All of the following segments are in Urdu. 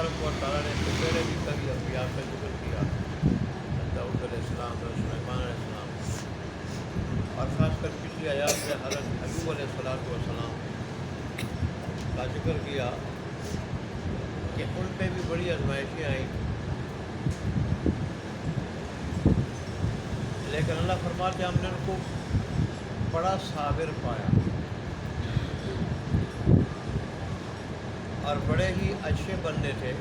تبارک و تعالیٰ نے اس سے پہلے بھی کبھی انبیاء کا ذکر کیا، داؤد علیہ السلام اور سلیمان علیہ السلام، اور خاص کر پچھلی آیات میں حضرت ایوب علیہ السلام کا ذکر کیا کہ ان پہ بھی بڑی آزمائشیں آئیں، لیکن اللہ فرماتے ہیں ہم نے ان کو بڑا صابر پایا اور بڑے ہی اچھے بندے تھے،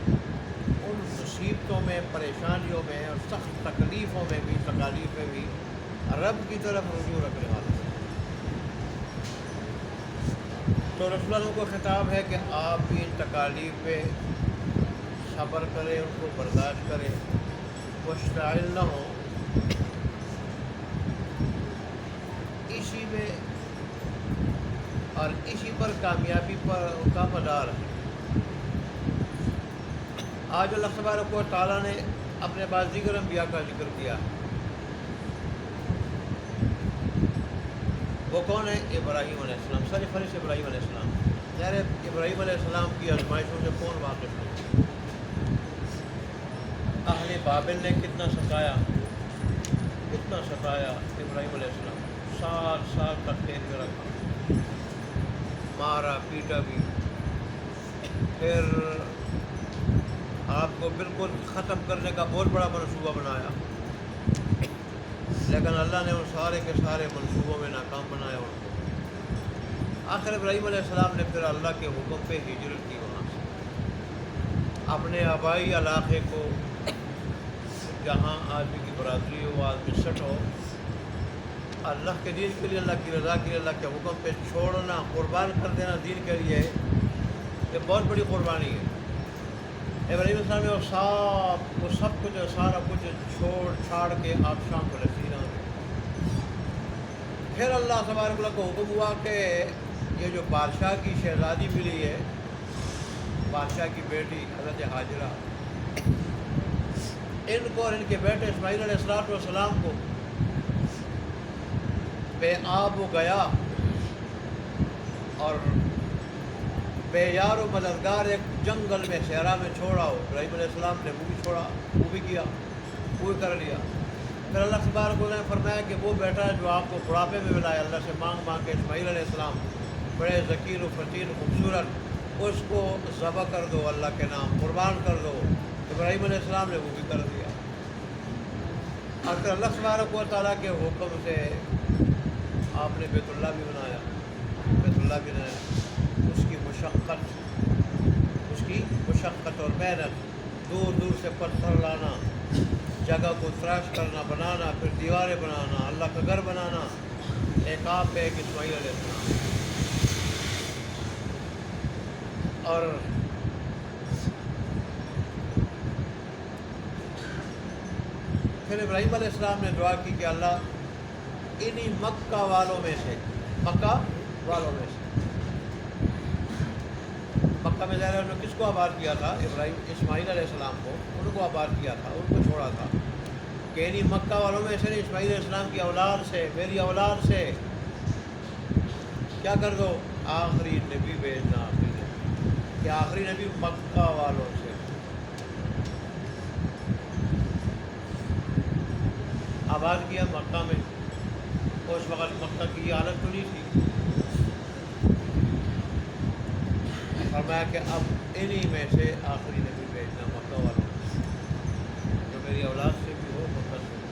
ان مصیبتوں میں، پریشانیوں میں اور سخت تکلیفوں میں بھی رب کی طرف رجوع رکھنے والے تھے۔ تو رسول اللہ کو خطاب ہے کہ آپ بھی ان تکالیف پہ صبر کریں، ان کو برداشت کریں، مشتعل نہ ہوں، اسی میں اور اسی پر کامیابی پر کا مدار ہے۔ آج اللہ تبارک و تعالیٰ نے اپنے بعض دیگر انبیاء کا ذکر کیا، وہ کون ہے؟ ابراہیم علیہ السلام، سر فہرست ابراہیم علیہ السلام۔ یار ابراہیم علیہ السلام کی آزمائشوں سے کون واقف نہیں؟ اہل بابل نے کتنا ستایا ابراہیم علیہ السلام، سال تک قید میں رکھا، مارا پیٹا بھی، پھر آپ کو بالکل ختم کرنے کا بہت بڑا منصوبہ بنایا، لیکن اللہ نے ان سارے کے سارے منصوبوں میں ناکام بنایا ان کو۔ آخر ابراہیم علیہ السلام نے پھر اللہ کے حکم پہ ہجرت کی، وہاں سے اپنے آبائی علاقے کو، جہاں آدمی کی برادری ہو، آدمی سٹ ہو، اللہ کے دین کے لیے، اللہ کی رضا کے لیے، اللہ کے حکم پہ چھوڑنا، قربان کر دینا دین کے لیے، یہ بہت بڑی قربانی ہے۔ ابراہیم السلام نے وہ سب کچھ، سارا کچھ چھوڑ چھاڑ کے آپ شام فلسطین آ گئے۔ پھر اللہ تبارک اللہ کو حکم ہوا کہ یہ جو بادشاہ کی شہزادی ملی ہے، بادشاہ کی بیٹی حضرت ہاجرہ، ان کو اور ان کے بیٹے اسماعیل علیہ السلام کو بے آب و گیا اور بے یار و مددگار ایک جنگل میں، صحرا میں چھوڑا ہو۔ ابراہیم علیہ السلام نے وہ بھی چھوڑا، وہ بھی کیا، وہ بھی کر لیا۔ پھر اللہ تبارک و تعالیٰ نے فرمایا کہ وہ بیٹا جو آپ کو بڑھاپے میں ملا ہے، اللہ سے مانگ کے، اسماعیل علیہ السلام بڑے ذکیر و فطین خوبصورت، اس کو ذبح کر دو، اللہ کے نام قربان کر دو۔ ابراہیم علیہ السلام نے وہ بھی کر دیا، اور پھر اللہ تبارک و تعالیٰ کے حکم سے آپ نے بیت اللہ بھی بنایا، اس کی مشقت اور محنت، دور سے پتھر لانا، جگہ کو تراش کرنا، بنانا، پھر دیواریں بنانا، اللہ کا گھر بنانا، ایک آپ پہ ایک اسماعیل علیہ السلام۔ اور پھر ابراہیم علیہ السلام نے دعا کی کہ اللہ انہی مکہ والوں میں سے، مکہ میں ظاہر ہے انہوں نے کس کو آباد کیا تھا؟ اسماعیل علیہ السلام کو، ان کو آباد کیا تھا، ان کو چھوڑا تھا کہ انہی مکہ والوں میں سے اسماعیل علیہ السلام کی اولاد سے، میری اولاد سے کیا کر دو؟ آخری نبی بھیجنا، کہ آخری نبی مکہ والوں سے۔ آباد کیا مکہ میں، اس وقت مکہ کی حالت تو نہیں تھی، فرمایا کہ اب انہی میں سے آخری نبی بھیجنا مکہ والوں سے، جو میری اولاد سے بھی ہو، مکہ سے بھی۔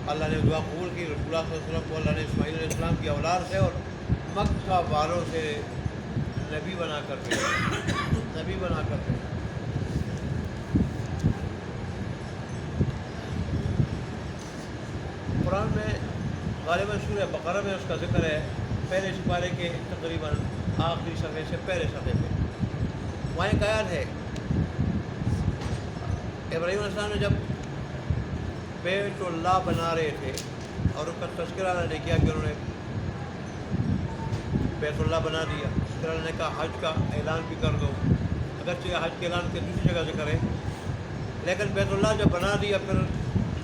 اللہ نے دعا قبول کی، رسول اللہ صلی اللہ علیہ وسلم کو اللہ نے اسماعیل علیہ السلام کی اولاد سے اور مکہ والوں سے نبی بنا کر بھیجا۔ قرآن میں غالباً سورہ بقرہ میں اس کا ذکر ہے، پہلے سپارے کے تقریباً آخری صفحے سے پہلے صفحے پہ، وہاں ایک آیت ہے، ابراہیم علیہ السلام نے جب بیت اللہ بنا رہے تھے اور اس کا تذکرہ اللہ نے کیا کہ انہوں نے بیت اللہ بنا دیا، پھر اللہ نے کہا حج کا اعلان بھی کر دو، اگرچہ حج کے اعلان کے دوسری جگہ ذکر ہے، لیکن بیت اللہ جب بنا دیا پھر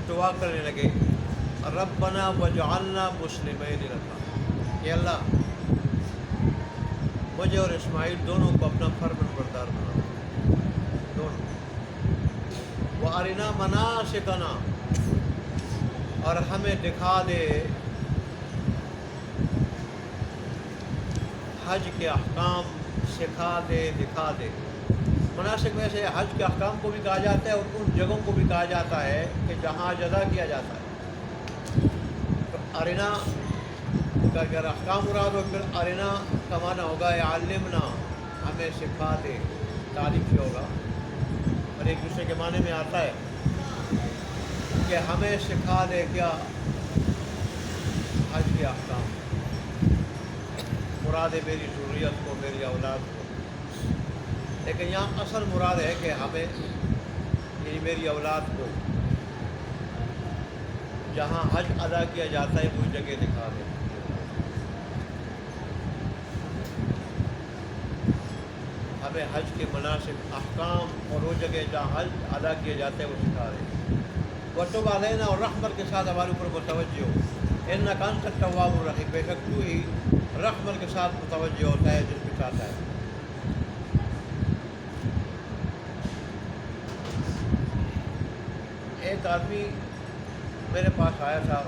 دعا کرنے لگے، ربنا وجعلنا مسلمین لک، کہ اللہ مجھے اور اسماعیل دونوں کو اپنا فرمان بردار بناؤ، دونوں۔ وَأَرِنَا مَنَاسِكَنَا، اور ہمیں دکھا دے حج کے احکام، سکھا دے، دکھا دے۔ مناسک میں سے حج کے احکام کو بھی کہا جاتا ہے اور ان جگہوں کو بھی کہا جاتا ہے کہ جہاں حج ادا کیا جاتا ہے۔ تو ارنا کا اگر احکام مراد ہو، پھر ارنا کا معنی ہوگا علمنا، ہمیں سکھا دے، تعلیم سے ہوگا، اور ایک دوسرے کے معنی میں آتا ہے کہ ہمیں سکھا دے کیا؟ حج کے احکام۔ مراد ہے میری ذریت کو، میری اولاد کو، لیکن یہاں اصل مراد ہے کہ ہمیں، یعنی میری اولاد کو جہاں حج ادا کیا جاتا ہے وہ جگہ دکھا دے۔ ہمیں حج کے مناسب احکام اور وہ جگہ جہاں حج ادا کیا جاتا ہے وہ سکھا دے۔ وَتُبْ عَلَيْنَا، اور رحمت کے ساتھ ہمارے اوپر متوجہ ہو، اِنَّكَ أَنْتَ التَّوَّابُ الرَّحِيمُ، بے شک تو ہی رحمت کے ساتھ متوجہ ہوتا ہے جس کو چاہتا ہے۔ ایک آدمی میرے پاس آیا تھا،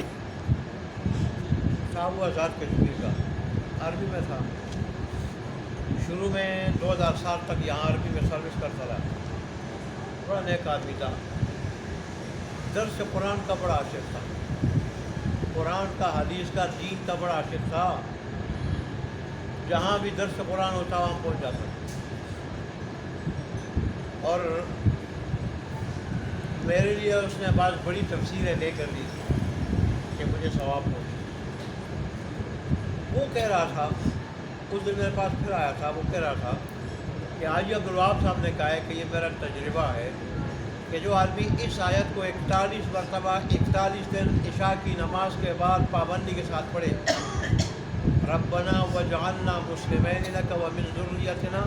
وہ آزاد کشمیر کا، عربی میں تھا، شروع میں 2007 تک یہاں عربی میں سروس کرتا رہا، بڑا نیک آدمی تھا، درس قرآن کا بڑا عاشق تھا، قرآن کا، حدیث کا، دین کا بڑا عاشق تھا، جہاں بھی درس قرآن ہوتا وہاں پہنچ جاتا، اور میرے لیے اس نے بعض بڑی تفسیریں لے کر دی تھی کہ مجھے ثواب پہنچے۔ وہ کہہ رہا تھا، اس دن میرے پاس پھر آیا تھا، وہ کہہ رہا تھا کہ حاجی عبدالوہاب صاحب نے کہا ہے کہ یہ میرا تجربہ ہے کہ جو آدمی اس آیت کو 41 مرتبہ 41 دن عشاء کی نماز کے بعد پابندی کے ساتھ پڑھے، ربنا وجعلنا مسلمین لک ومن ذریتنا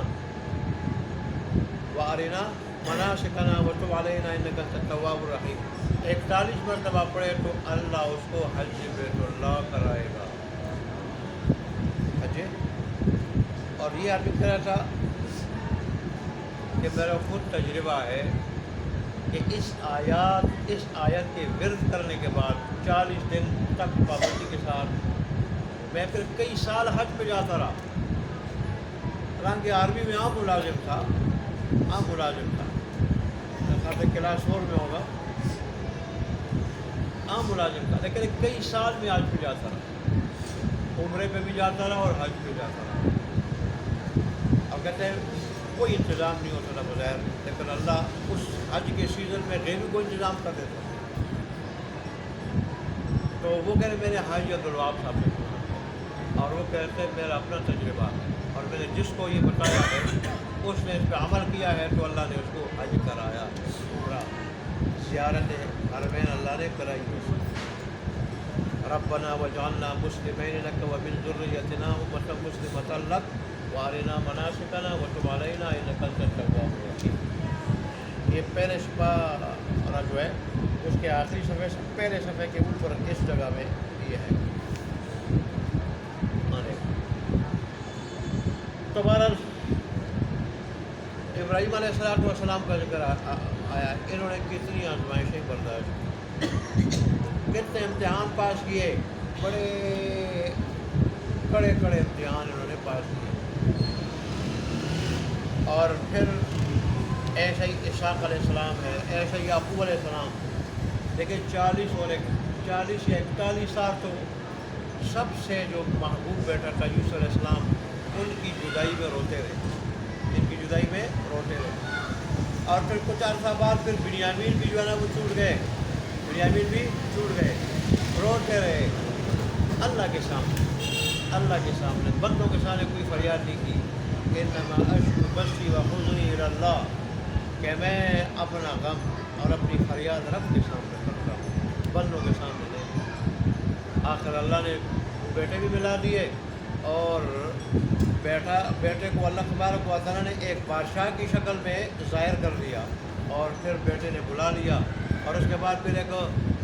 وارنا مناسکنا وتب علینا انک انت التواب الرحیم، 41 مرتبہ پڑھے تو اللہ اس کو حج بیت اللہ کرائے گا۔ حج، اور یہ آدمی کہہ رہا تھا کہ میرا خود تجربہ ہے کہ اس آیت کے ورد کرنے کے بعد 40 دن تک پابندی کے ساتھ میں پھر کئی سال حج پہ جاتا رہا، حالانکہ عربی میں عام ملازم تھا، کلاس 4 میں ہوگا، عام ملازم تھا، لیکن کئی سال میں حج پہ جاتا رہا، عمرے پہ بھی جاتا رہا اور حج پہ جاتا رہا۔ اب کہتے ہیں کوئی انتظام نہیں ہوتا تھا بظاہر، لیکن اللہ اس حج کے سیزن میں غیبی کو انتظام کر دیتا۔ تو وہ کہہ رہے میں نے حاجی عبدالوہاب صاحب سے سنا، اور وہ کہتے ہیں میرا اپنا تجربہ ہے، اور میں نے جس کو یہ بتایا ہے اس نے اس پہ عمل کیا ہے تو اللہ نے اس کو حج کرایا، پورا زیارت حرمین اللہ نے کرائی ہے۔ ربنا وجعلنا مسلمین لک ومن ذریتنا امة مسلمة لک وارنا مناسکنا وتب علینا انک انت التواب الرحیم۔ یہ پہلے صفحہ جو ہے اس کے آخری صفحے سے پہلے صفحے کے اوپر اس جگہ میں یہ ہے۔ تو بہرحال ابراہیم علیہ السلام کا ذکر آیا، انہوں نے کتنی آزمائشیں برداشت کی، کتنے امتحان پاس کیے، بڑے کڑے امتحان انہوں نے پاس کیے، اور پھر ایسا ہی اسحاق علیہ السلام ہے، ایسا ہی یعقوب علیہ السلام، لیکن 40 یا 41 سال تو سب سے جو محبوب بیٹا تھا یوسف علیہ السلام، ان کی جدائی میں روتے رہے، اور پھر کچھ عرصہ بعد پھر بنیامین بھی جو ہے نا وہ چھوٹ گئے، روتے رہے اللہ کے سامنے، بندوں کے سامنے کوئی فریاد نہیں کی، انما اشکو بثی و حزنی الی اللہ، کہ میں اپنا غم اور اپنی فریاد رب کے سامنے کرتا ہوں، بندوں کے سامنے نہیں۔ آخر اللہ نے بیٹے بھی ملا دیے، اور بیٹے کو اللہ تبارک و تعالیٰ نے ایک بادشاہ کی شکل میں ظاہر کر دیا، اور پھر بیٹے نے بلا لیا، اور اس کے بعد پھر ایک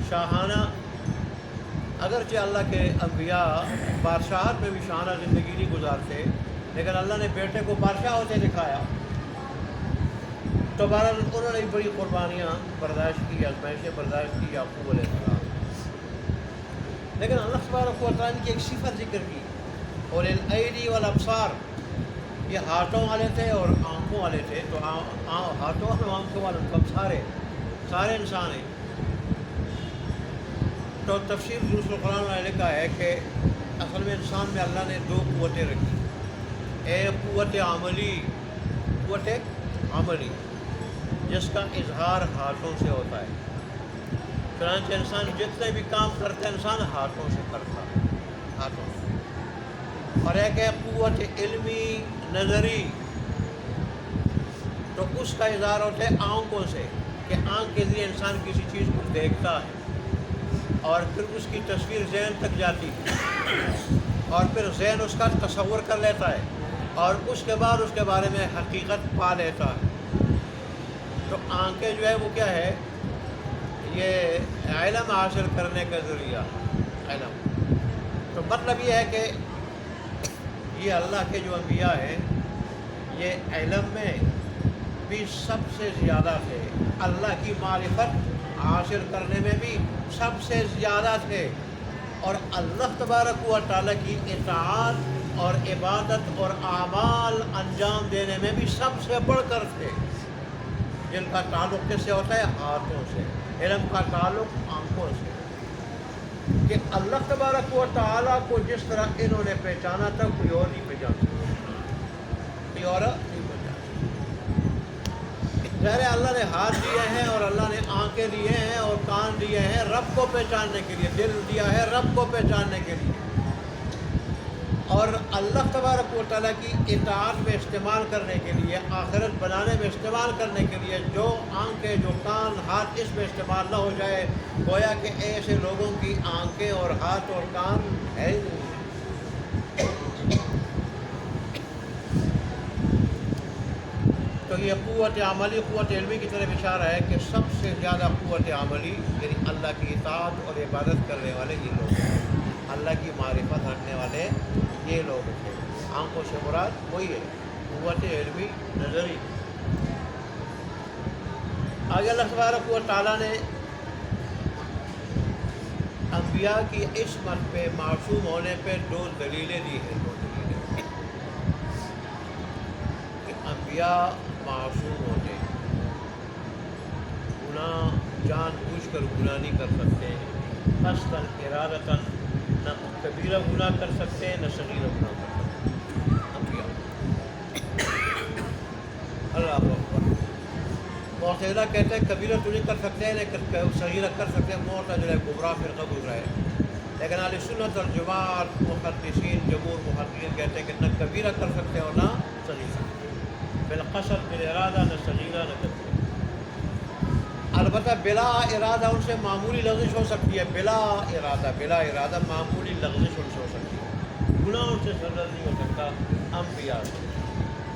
شاہانہ، اگرچہ اللہ کے انبیاء بادشاہت میں بھی شاہانہ زندگی نہیں گزارتے، لیکن اللہ نے بیٹے کو بادشاہ ہوتے دکھایا. تو بہرحال انہوں نے بڑی قربانیاں برداشت کی، آزمائشیں برداشت کی یعقوب علیہ السلام. لیکن اللہ تبارک و تعالیٰ کی ایک صفت ذکر کی، اور الایدی والابصار، یہ ہاتھوں والے تھے اور آنکھوں والے تھے. تو ہاتھوں اور آنکھوں والے مطلب سارے انسان ہیں. تو تفسیر دوسرے القرآن والے کا ہے کہ اصل میں انسان میں اللہ نے دو قوتیں رکھی. ایک قوت عملی جس کا اظہار ہاتھوں سے ہوتا ہے. چنانچہ انسان جتنے بھی کام کرتا ہے انسان ہاتھوں سے کرتا ہے، ہاتھوں سے. اور ایک ہے قوت علمی نظری، تو اس کا اظہار ہوتا ہے آنکھوں سے، کہ آنکھ کے ذریعے انسان کسی چیز کو دیکھتا ہے اور پھر اس کی تصویر ذہن تک جاتی ہے، اور پھر ذہن اس کا تصور کر لیتا ہے، اور اس کے بعد اس کے بارے میں حقیقت پا لیتا ہے. تو آنکھیں جو ہے وہ کیا ہے، یہ علم حاصل کرنے کا ذریعہ علم. تو مطلب یہ ہے کہ یہ اللہ کے جو انبیاء ہیں یہ علم میں بھی سب سے زیادہ تھے، اللہ کی معرفت حاصل کرنے میں بھی سب سے زیادہ تھے، اور اللہ تبارک و تعالیٰ کی اطاعت اور عبادت اور اعمال انجام دینے میں بھی سب سے بڑھ کر تھے. جن کا تعلق کس سے ہوتا ہے؟ ہاتھوں سے. علم کا تعلق آنکھوں سے. کہ اللہ تبارک و تعالیٰ کو جس طرح انہوں نے پہچانا تھا کوئی اور نہیں پہچان سکتا، کوئی اور نہیں پہچان سکتا. ظاہر ہے اللہ نے ہاتھ دیے ہیں اور اللہ نے آنکھیں دیے ہیں اور کان دیے ہیں رب کو پہچاننے کے لیے، دل دیا ہے رب کو پہچاننے کے لیے. اور اللہ تبارک و تعالیٰ کی اطاعت میں استعمال کرنے کے لیے، آخرت بنانے میں استعمال کرنے کے لیے جو آنکھیں، جو کان، ہاتھ اس میں استعمال نہ ہو جائے، گویا کہ ایسے لوگوں کی آنکھیں اور ہاتھ اور کان ہے ہی نہیں. تو یہ قوت عملی، قوت علمی کی طرف اشارہ ہے کہ سب سے زیادہ قوت عملی یعنی اللہ کی اطاعت اور عبادت کرنے والے یہ لوگ ہیں، اللہ کی معرفت رکھنے والے یہ لوگ تھے. آنکھوں سے مراد وہی ہے قوت علمی نظری. آگے اللہ تبارک و تعالیٰ نے انبیاء کی عصمت پہ، معصوم ہونے پہ دو دلیلیں دی ہیں. دو دلیلیں کہ انبیاء معصوم ہوتے ہیں، گناہ جان بوجھ کر گناہ نہیں کر سکتے ہیں، قصداً ارادتاً نہ کبیرہ گناہ کر سکتے ہیں نہ صغیرہ گناہ کر سکتے ہیں انبیاء. اللہ اکبر. معتزلہ کہتے ہیں کبیرہ تو نہیں کر سکتے لیکن صغیرہ کر سکتے ہیں. معتزلہ گمراہ فرقہ گزرا ہے. لیکن اہل سنت والجماعت محدثین جمہور محدثین کہتے ہیں کہ نہ کبیرہ کر سکتے اور نہ صغیرہ، بالقصد بالارادہ، نہ صغیرہ نہ کبیرہ. البتہ بلا ارادہ ان سے معمولی لغزش ہو سکتی ہے. بلا ارادہ معمولی لغزش ان سے ہو سکتی ہے. گناہ ان سے سرزد نہیں ہو سکتا انبیاء سے.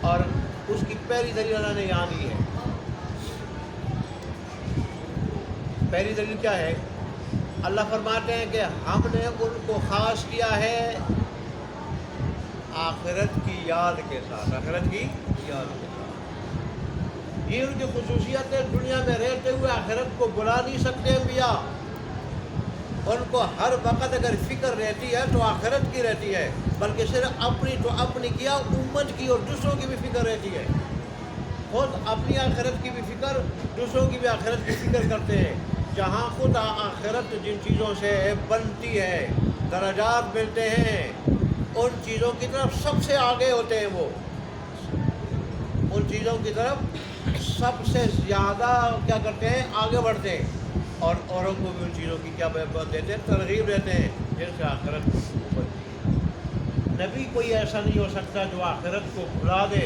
اور اس کی پہلی دلیل اللہ نے یہاں دی ہے. پہلی دلیل کیا ہے؟ اللہ فرماتے ہیں کہ ہم نے ان کو خاص کیا ہے آخرت کی یاد کے ساتھ. آخرت کی یاد کے ساتھ یہ ان کی خصوصیت ہے. دنیا میں رہتے ہوئے آخرت کو بلا نہیں سکتے انبیاء. ان کو ہر وقت اگر فکر رہتی ہے تو آخرت کی رہتی ہے، بلکہ صرف اپنی تو اپنی کیا امت کی اور دوسروں کی بھی فکر رہتی ہے. خود اپنی آخرت کی بھی فکر، دوسروں کی بھی آخرت کی فکر کرتے ہیں. جہاں خود آخرت جن چیزوں سے بنتی ہے، درجات ملتے ہیں، ان چیزوں کی طرف سب سے آگے ہوتے ہیں. وہ ان چیزوں کی طرف سب سے زیادہ کیا کرتے ہیں؟ آگے بڑھتے ہیں. اور اوروں کو بھی ان چیزوں کی کیا دیتے ہیں؟ ترغیب دیتے ہیں جن سے آخرت کو بنتی ہے. نبی کوئی ایسا نہیں ہو سکتا جو آخرت کو بھلا دے،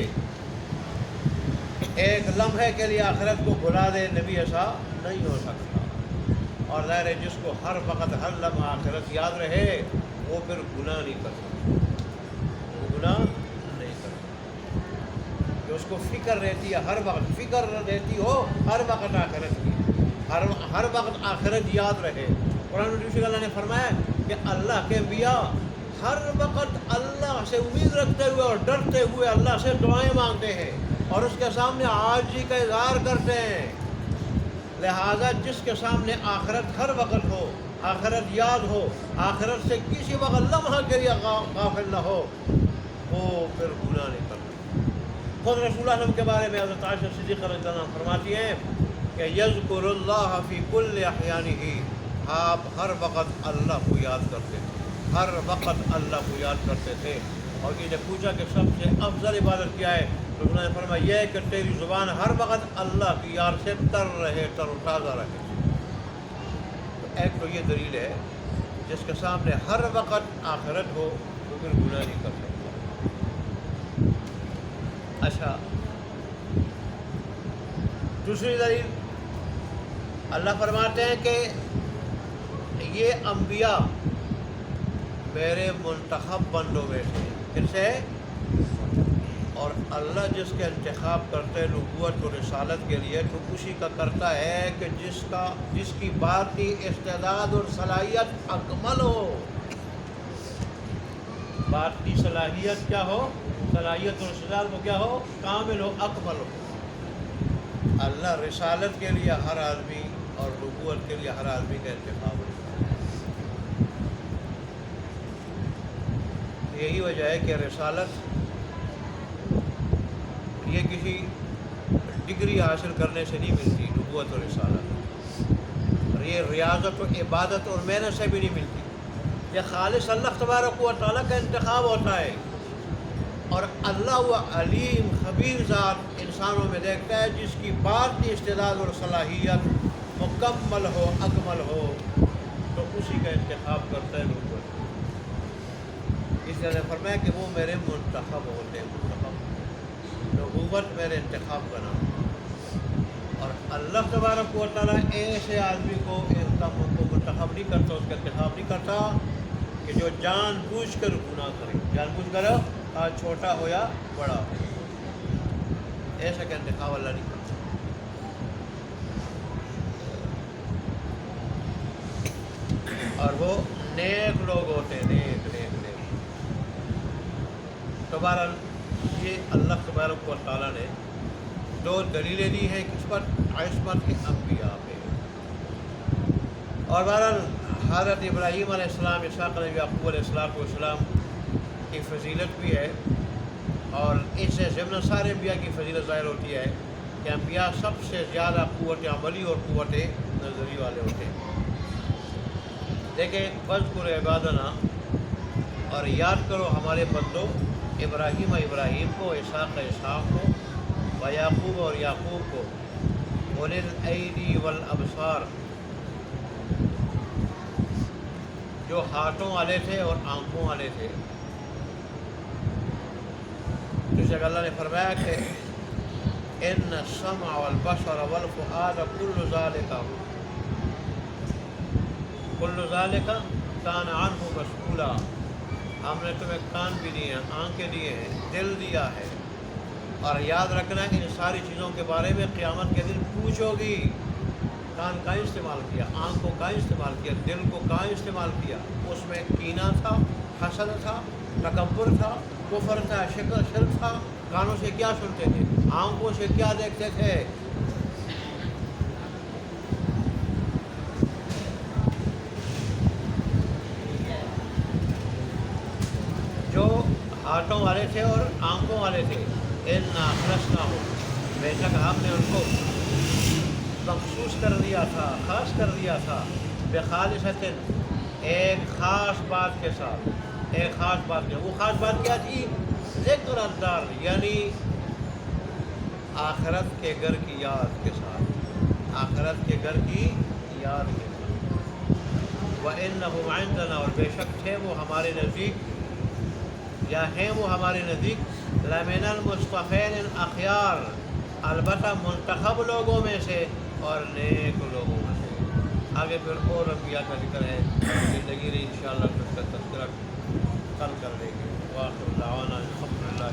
ایک لمحے کے لیے آخرت کو بھلا دے. نبی ایسا نہیں ہو سکتا. اور ظاہر ہے جس کو ہر وقت ہر لمحہ آخرت یاد رہے وہ پھر گناہ نہیں کر سکتا. وہ گناہ نہیں کر سکتا. کہ اس کو فکر رہتی ہے، ہر وقت فکر رہتی ہو ہر وقت آخرت کی، ہر وقت آخرت یاد رہے. قرآن مجید اللہ نے فرمایا کہ اللہ کے انبیاء ہر وقت اللہ سے امید رکھتے ہوئے اور ڈرتے ہوئے اللہ سے دعائیں مانگتے ہیں اور اس کے سامنے عاجزی کا اظہار کرتے ہیں. لہذا جس کے سامنے آخرت ہر وقت ہو، آخرت یاد ہو، آخرت سے کسی وقت لمحہ کے لیے غافل نہ ہو، وہ پھر گناہ نہیں کرتا. خود رسول اللہ صلی اللہ علیہ وسلم کے بارے میں حضرت عائشہ صدیقہ رضی اللہ عنہا فرماتی ہیں کہ یذکر اللہ فی کل احیانہ، آپ ہر وقت اللہ کو یاد کرتے تھے، ہر وقت اللہ کو یاد کرتے تھے. اور انہیں پوچھا کہ سب سے افضل عبادت کیا ہے، تو انہوں نے فرمایا یہ ہے کہ تیری زبان ہر وقت اللہ کی یاد سے تر رہے، تر و تازہ رہے. تو ایک تو یہ دلیل ہے جس کے سامنے ہر وقت آخرت ہو تو پھر گناہ نہیں کر سکتا. اچھا، دوسری دلیل اللہ فرماتے ہیں کہ یہ انبیاء میرے منتخب بندوں میں سے، پھر سے، اور اللہ جس کے انتخاب کرتے ہیں نبوت و رسالت کے لیے تو اسی کا کرتا ہے کہ جس کی باطنی استعداد اور صلاحیت اکمل ہو. باطنی صلاحیت کیا ہو؟ صلاحیت اور استعداد کو کیا ہو؟ کامل ہو، اکمل ہو. اللہ رسالت کے لیے ہر آدمی اور نبوت کے لیے ہر آدمی کا انتخاب ہوتا ہے. یہی وجہ ہے کہ رسالت یہ کسی ڈگری حاصل کرنے سے نہیں ملتی، نبوت اور رسالت، اور یہ ریاضت و عبادت اور محنت سے بھی نہیں ملتی. یہ خالص اللہ تبارک و تعالیٰ کا انتخاب ہوتا ہے، اور اللہ وہ علیم خبیر ذات انسانوں میں دیکھتا ہے جس کی باطنی استعداد اور صلاحیت مکمل ہو، اکمل ہو، تو اسی کا انتخاب کرتا ہے نبوت. اس لیے فرمایا کہ وہ میرے منتخب ہوتے ہیں. منتخب نبوت میرے انتخاب کا نام. اور اللہ تبارک و تعالیٰ ایسے آدمی کو منتخب نہیں کرتا، اس کا انتخاب نہیں کرتا کہ جو جان بوجھ کر گناہ کرے، جان بوجھ کر چھوٹا ہو یا بڑا ہو، ایسا کا انتخاب اللہ نہیں کرتا. اور وہ نیک لوگ ہوتے ہیں، نیک نیک نیک. تو بہرحال یہ اللہ تبارک و تعالیٰ نے دو دلیلیں دی ہیں کس پر؟ عصمت کے انبیاء پہ. اور بہرحال حضرت ابراہیم علیہ السلام، اسحاق علیہ یعقوب علیہ السلام کی فضیلت بھی ہے، اور اس سے ضمن سارے انبیاء کی فضیلت ظاہر ہوتی ہے کہ انبیاء سب سے زیادہ قوت عملی اور قوت نظری والے ہوتے ہیں. دیکھیں، فذکر عبادنا، اور یاد کرو ہمارے بندوں، ابراہیم کو، اسحاق کو، و یعقوب اور یعقوب کو، اولی الایدی والابصار، جو ہاتھوں والے تھے اور آنکھوں والے تھے. جس جگہ اللہ نے فرمایا کہ ان السمع والبصر والفؤاد کل ذالک کان عنہ مسئولا. ہم نے تمہیں کان بھی دیے ہیں، آنکھیں دیے ہیں، دل دیا ہے، اور یاد رکھنا ان ساری چیزوں کے بارے میں قیامت کے دن پوچھو گی. کان کا استعمال کیا، آنکھ کو کا استعمال کیا، دل کو کا استعمال کیا. اس میں کینہ تھا، حسد تھا، تکبر تھا، کفر تھا، شرک تھا. کانوں سے کیا سنتے تھے، آنکھوں سے کیا دیکھتے تھے. جو ہاتھوں والے تھے اور آنکھوں والے تھے، اِنَّا خَلَقْنَاهُمْ، بے شک ہم نے ان کو مخصوص کر دیا تھا، خاص کر دیا تھا، بِخَالِصَةٍ، ایک خاص بات کے ساتھ، ایک خاص بات کے. وہ خاص بات کیا تھی؟ ذکر الدار، یعنی آخرت کے گھر کی یاد کے ساتھ، آخرت کے گھر کی یاد کے ساتھ. وَإِنَّهُمْ عِندَنَا، اور بے شک تھے وہ ہمارے نزدیک، یا ہیں وہ ہمارے نزدیک، لَمِنَ الْمُصْطَفَيْنِ الْأَخْيَارِ، البتہ منتخب لوگوں میں سے اور نیک لوگوں میں سے. آگے پھر اور انبیاء کا ذکر ہے، زندگی رہی انشاءاللہ پھر اس کا تذکرہ کل کر دیں گے. وآخر دعوانا الحمدللہ.